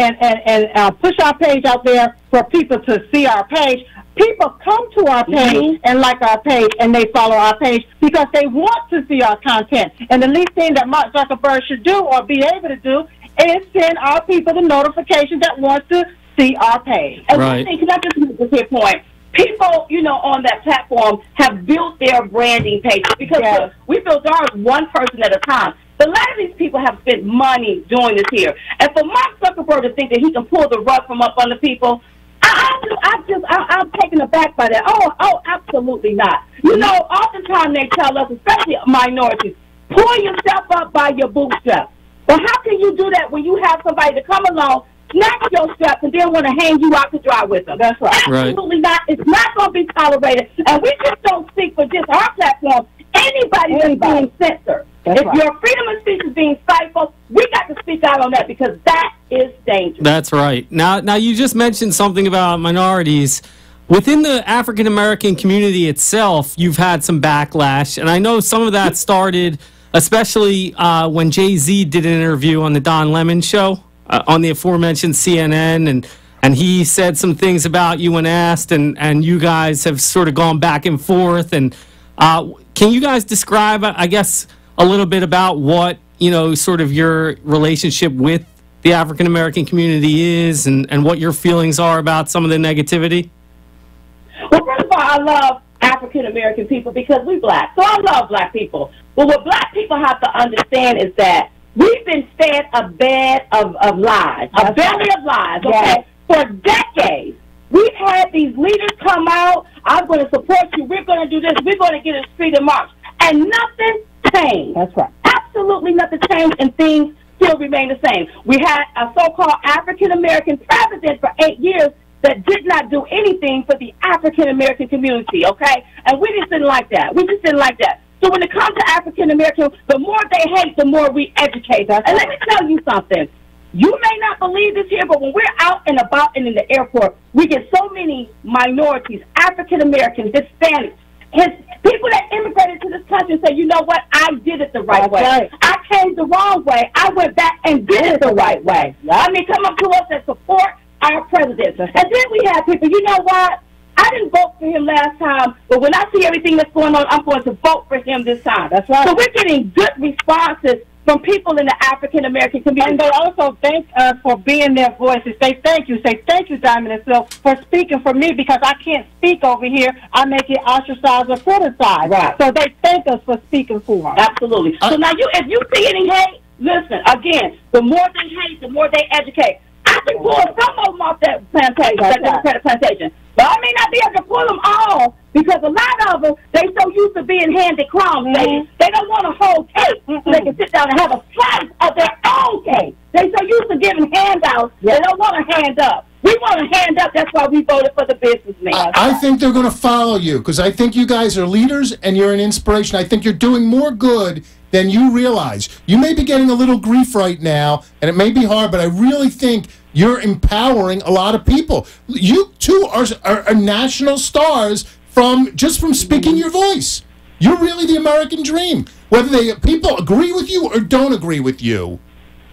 push our page out there for people to see our page. People come to our page and like our page, and they follow our page because they want to see our content. And the least thing that Mark Zuckerberg should do or be able to do is send our people the notification that wants to see our page. And right. Can I just make this point? People, on that platform have built their branding pages because we built ours one person at a time. But a lot of these people have spent money doing this here. And for Mark Zuckerberg to think that he can pull the rug from up under people, I'm taken aback by that. Oh, absolutely not. Oftentimes they tell us, especially minorities, pull yourself up by your bootstraps. But how can you do that when you have somebody to come along, snatch your straps, and then want to hang you out to dry with them? That's right. Absolutely not. It's not going to be tolerated. And we just don't speak for just our platform. Anybody that's being censored. If your freedom of speech is being stifled, we got to speak out on that because that is dangerous. That's right. Now you just mentioned something about minorities. Within the African American community itself, you've had some backlash, and I know some of that started, especially when Jay-Z did an interview on the Don Lemon show on the aforementioned CNN, and he said some things about you when asked, and you guys have sort of gone back and forth. And can you guys describe, I guess, a little bit about what, sort of your relationship with the African American community is and what your feelings are about some of the negativity? Well, first of all, I love African American people because we're black. So I love black people. But what black people have to understand is that we've been fed a bed of lies, a belly of lies, okay, for decades. We've had these leaders come out, I'm going to support you, we're going to do this, we're going to get a street and march. And nothing changed. That's right. Absolutely nothing changed, and things still remain the same. We had a so-called African-American president for 8 years that did not do anything for the African-American community, okay? And we just didn't like that. We just didn't like that. So when it comes to African-American, the more they hate, the more we educate. And let me tell you something. You may not believe this here, but when we're out and about and in the airport, we get so many minorities, African-Americans, Hispanics, people that immigrated to this country and say, you know what, I did it the right way. Right. I came the wrong way. I went back and did it the right way. I mean, come up to us and support our president. And then we have people, you know what, I didn't vote for him last time, but when I see everything that's going on, I'm going to vote for him this time. That's right. So we're getting good responses from people in the African-American community. And they also thank us for being their voices. Say thank you. Say thank you, Diamond and Silk, for speaking for me because I can't speak over here. I make it ostracized or criticized. Right. So they thank us for speaking for them. Absolutely. So now, if you see any hate, listen, again, the more they hate, the more they educate. I can pull some of them off that plantation, that Democratic plantation. But I may not be able to pull them all because a lot of them, they so used to being handed crumbs. They don't want a whole cake so they can sit down and have a slice of their own cake. They so used to giving handouts, they don't want a hand up. We want a hand up. That's why we voted for the businessmen. I think they're going to follow you because I think you guys are leaders and you're an inspiration. I think you're doing more good than you realize. You may be getting a little grief right now, and it may be hard, but I really think you're empowering a lot of people. You, too, are national stars from speaking your voice. You're really the American dream, whether people agree with you or don't agree with you.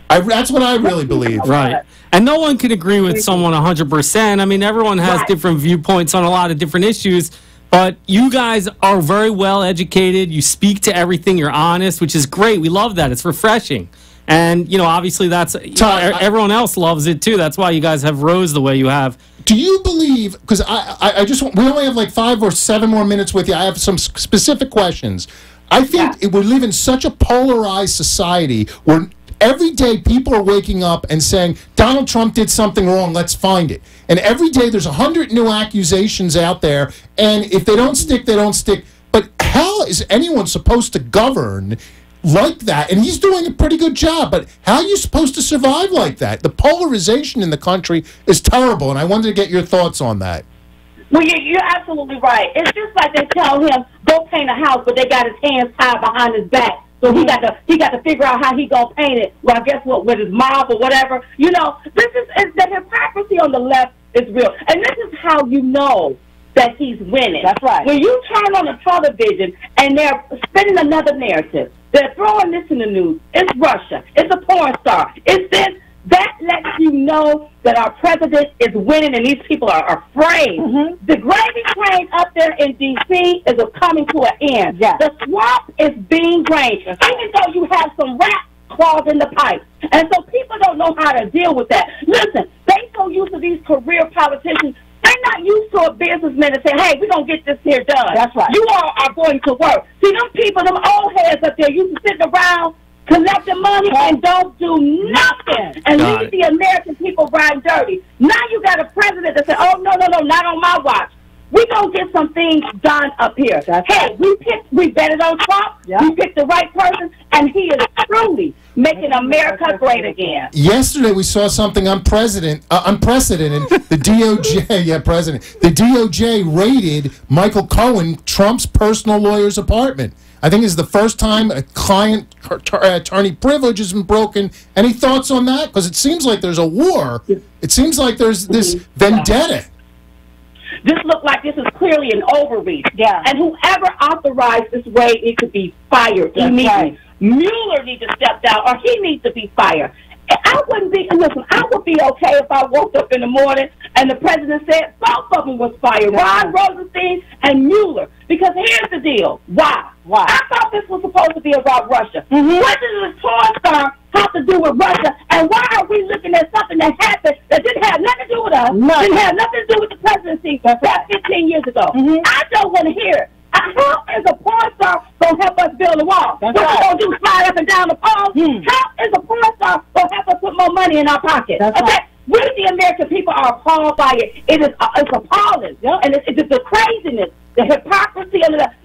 That's what I really believe. Right. And no one can agree with someone 100%. I mean, everyone has different viewpoints on a lot of different issues. But you guys are very well educated. You speak to everything. You're honest, which is great. We love that. It's refreshing. And, obviously that's everyone else loves it too. That's why you guys have rose the way you have. Do you believe, because we only have like 5 or 7 more minutes with you. I have some specific questions. I think we live in such a polarized society where every day people are waking up and saying, Donald Trump did something wrong, let's find it. And every day there's 100 new accusations out there, and if they don't stick, they don't stick. But how is anyone supposed to govern like that? And he's doing a pretty good job, but how are you supposed to survive like that? The polarization in the country is terrible, and I wanted to get your thoughts on that. Well, you're absolutely right. It's just like they tell him, go paint a house, but they got his hands tied behind his back. So he got to figure out how he gonna paint it. Well, I guess what, with his mob or whatever. This is the hypocrisy on the left is real, and this is how you know that he's winning. That's right. When you turn on the television and they're spinning another narrative, they're throwing this in the news. It's Russia. It's a porn star. It's this. That lets you know that our president is winning and these people are afraid. Mm-hmm. The gravy train up there in D.C. is coming to an end. Yes. The swamp is being drained, even though you have some rat claws in the pipe. And so people don't know how to deal with that. Listen, they so used to these career politicians, they're not used to a businessman that say, hey, we're going to get this here done. That's right. You all are going to work. See, them people, them old heads up there used to sit around collecting money and don't do nothing and leave the American people riding dirty. Now you got a president that said, oh, no, not on my watch. We're going to get some things done up here. Hey, we betted on Trump. Yeah. We picked the right person, and he is truly making America great again. Yesterday we saw something unprecedented. The DOJ, the DOJ raided Michael Cohen, Trump's personal lawyer's apartment. I think it's the first time a client attorney privilege has been broken. Any thoughts on that? Because it seems like there's a war. It seems like there's this vendetta. This looked like this is clearly an overreach. Yeah. And whoever authorized this raid needs to be fired immediately. Right. Mueller needs to step down, or he needs to be fired. I would be okay if I woke up in the morning and the president said both of them was fired, Ron Rosenstein and Mueller. Because here's the deal. Why? I thought this was supposed to be about Russia. Mm-hmm. What does this porn star have to do with Russia? And why are we looking at something that happened that didn't have nothing to do with us, didn't have nothing to do with the presidency back 15 years ago? Mm-hmm. I don't want to hear it. How is a porn star going to help us build a wall? What you going to do, slide up and down the pole? How is a porn star going to help us put more money in our pocket? Right. We, the American people, are appalled by it. It's appalling. Yep. And it's the craziness, the hypocrisy.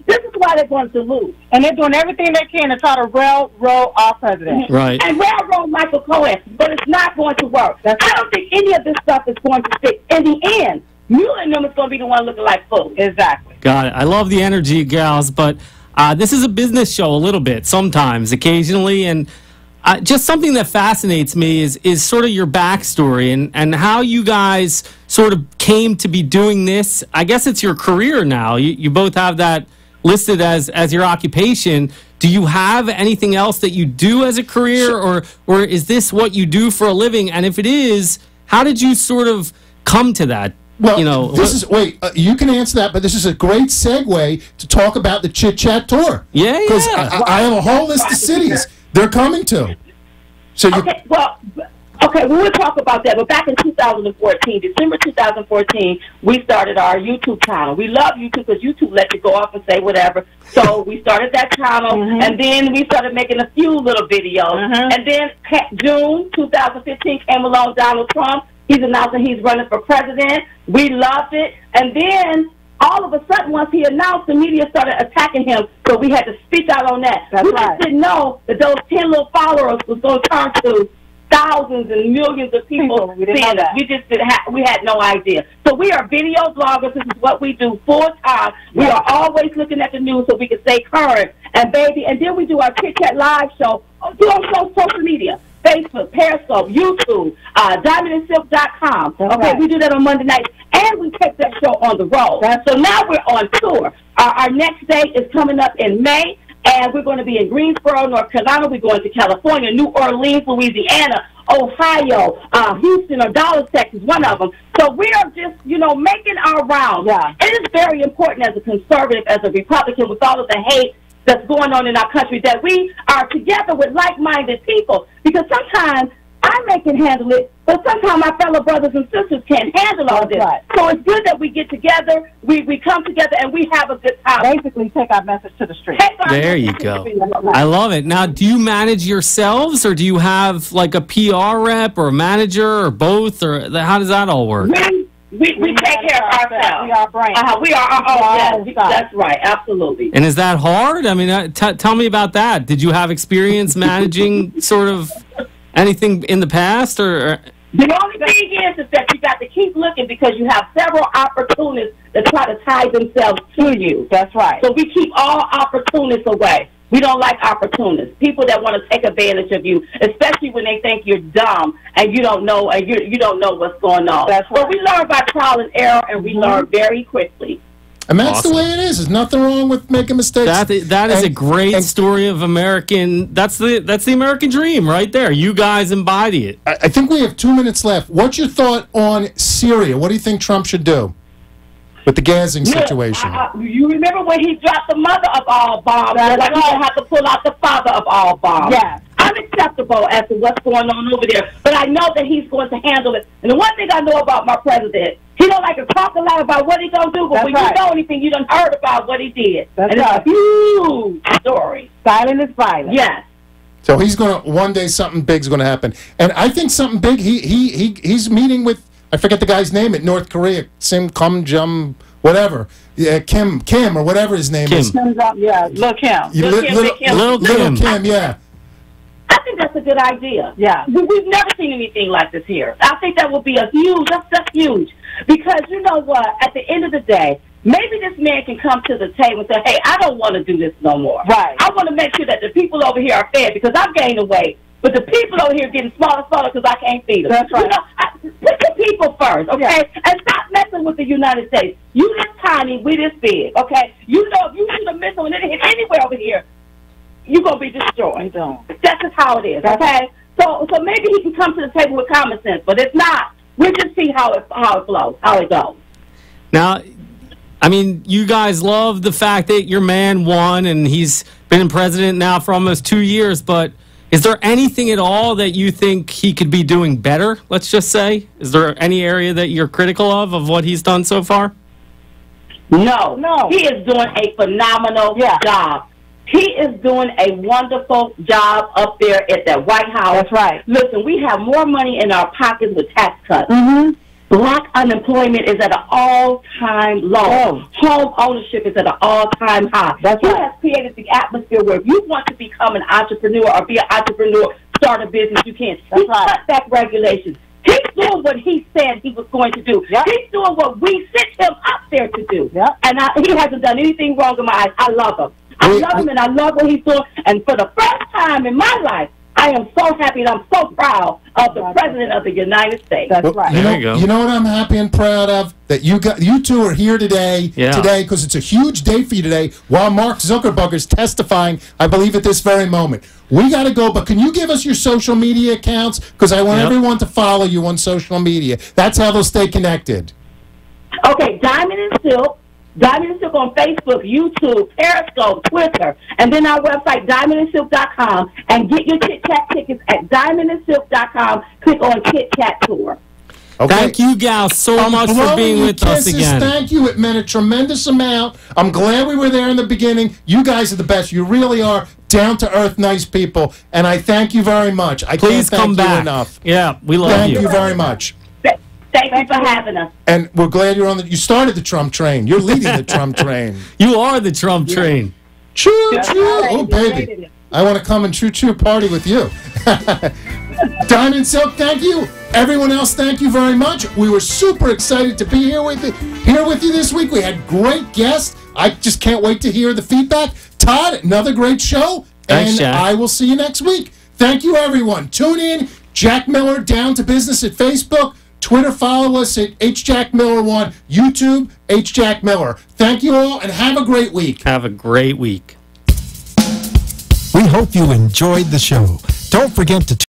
This is why they're going to lose. And they're doing everything they can to try to railroad our president. Right. And railroad Michael Cohen. But it's not going to work. I don't think any of this stuff is going to stick. In the end, Mueller and them is going to be the one looking like fools. Exactly. Got it. I love the energy, gals, but this is a business show a little bit, sometimes, occasionally, and just something that fascinates me is sort of your backstory and how you guys sort of came to be doing this. I guess it's your career now. You both have that listed as your occupation. Do you have anything else that you do as a career, or is this what you do for a living? And if it is, how did you sort of come to that? Well, you can answer that, but this is a great segue to talk about the Chit Chat Tour. Yeah, because I have a whole list of cities they're coming to. So we'll talk about that. But back in 2014, December 2014, we started our YouTube channel. We love YouTube because YouTube lets you go off and say whatever. So we started that channel, and then we started making a few little videos. And then June 2015 came along, Donald Trump. He's announcing he's running for president. We loved it. And then, all of a sudden, once he announced, the media started attacking him, so we had to speak out on that. We just didn't know that those 10 little followers was going to turn to thousands and millions of people seeing us. We just we had no idea. So we are video bloggers. This is what we do full time. We are always looking at the news so we can stay current. And then we do our Chit Chat live show on social media. Facebook, Periscope, YouTube, DiamondandSilk.com. Okay, we do that on Monday nights, and we take that show on the road. So now we're on tour. Our next date is coming up in May, and we're going to be in Greensboro, North Carolina. We're going to California, New Orleans, Louisiana, Ohio, Houston, or Dallas, Texas, one of them. So we are just, making our rounds. Yeah. It is very important as a conservative, as a Republican, with all of the hate that's going on in our country, that we are together with like-minded people. Because sometimes I can handle it, but sometimes my fellow brothers and sisters can't handle all this. Right. So it's good that we get together, we come together, and we have a good time. Basically, take our message to the street. There you go. I love it. Now, do you manage yourselves, or do you have like a PR rep or a manager or both, or how does that all work? We take care of ourselves. We are brand. We are our own. Yes, that's right. Absolutely. And is that hard? I mean, tell me about that. Did you have experience managing sort of anything in the past, or? The only thing is that you got to keep looking, because you have several opportunists that try to tie themselves to you. That's right. So we keep all opportunists away. We don't like opportunists, people that want to take advantage of you, especially when they think you're dumb and you don't know, and you don't know what's going on. That's right. But we learn by trial and error, and we learn very quickly. And that's Awesome. the way it is. There's nothing wrong with making mistakes. That is a great story of American. That's the American dream right there. You guys embody it. I think we have 2 minutes left. What's your thought on Syria? What do you think Trump should do with the gassing situation? You remember when he dropped the mother of all bombs? That's like, right. you don't have to pull out the father of all bombs. Yeah. Unacceptable as to what's going on over there. But I know that he's going to handle it. And the one thing I know about my president, he don't like to talk a lot about what he's going to do, but That's when right. you know anything, you done heard about what he did. That's and right. It's a huge story. Silent is violent. Yes. So he's going to, one day something big's going to happen. And I think something big, he's meeting with, I forget the guy's name at North Korea, Sim Kum Jum, whatever. Yeah, Kim, or whatever his name is. Yeah, Lil Kim. Little Kim, yeah. I think that's a good idea. Yeah. We've never seen anything like this here. I think that would be that's huge. Because you know what? At the end of the day, maybe this man can come to the table and say, hey, I don't want to do this no more. Right. I want to make sure that the people over here are fed, because I'm gaining weight. But the people over here are getting smaller because I can't feed them. That's right. Put the people first, okay? Yeah. And stop messing with the United States. You this tiny, we this big, okay? You know, if you shoot a missile and it hit anywhere over here, you're going to be destroyed. That's just how it is, okay? So maybe he can come to the table with common sense, but if not, we'll just see how it flows, how it goes. Now, I mean, you guys love the fact that your man won, and he's been president now for almost 2 years, but is there anything at all that you think he could be doing better, let's just say? Is there any area that you're critical of what he's done so far? No. He is doing a phenomenal job. He is doing a wonderful job up there at that White House. That's right. Listen, we have more money in our pockets with tax cuts. Mm-hmm. Black unemployment is at an all-time low. Home ownership is at an all-time high. He has created the atmosphere where if you want to become an entrepreneur or be an entrepreneur, start a business, you can. He cut back regulations. He's doing what he said he was going to do. Yep. He's doing what we sent him up there to do. Yep. And he hasn't done anything wrong in my eyes. I love him. I love him, and I love what he's doing. And for the first time in my life, I am so happy and I'm so proud of the President of the United States. That's right. There you go. You know what I'm happy and proud of? That you two are here today, because it's a huge day for you today, while Mark Zuckerberg is testifying, I believe, at this very moment. We got to go, but can you give us your social media accounts? Because I want everyone to follow you on social media. That's how they'll stay connected. Okay, Diamond and Silk. Diamond and Silk on Facebook, YouTube, Periscope, Twitter, and then our website, diamondandsilk.com, and get your Kit Kat tickets at diamondandsilk.com. Click on Kit Kat Tour. Okay. Thank you, Gal, so much for being with us again. Thank you. It meant a tremendous amount. I'm glad we were there in the beginning. You guys are the best. You really are down-to-earth, nice people, and I thank you very much. Please can't come thank you back. enough. Yeah, we love Thank you very much. Thank you for having us. And we're glad you're on you started the Trump train. You're leading the Trump train. You are the Trump train. Choo choo. Oh baby. I want to come and choo choo party with you. Diamond Silk, thank you. Everyone else, thank you very much. We were super excited to be here with you this week. We had great guests. I just can't wait to hear the feedback. Todd, another great show. Thanks, and Jack. I will see you next week. Thank you, everyone. Tune in. Jack Miller, Down to Business at Facebook. Twitter, follow us at HJackMiller1. YouTube, HJackMiller. Thank you all, and have a great week. Have a great week. We hope you enjoyed the show. Don't forget to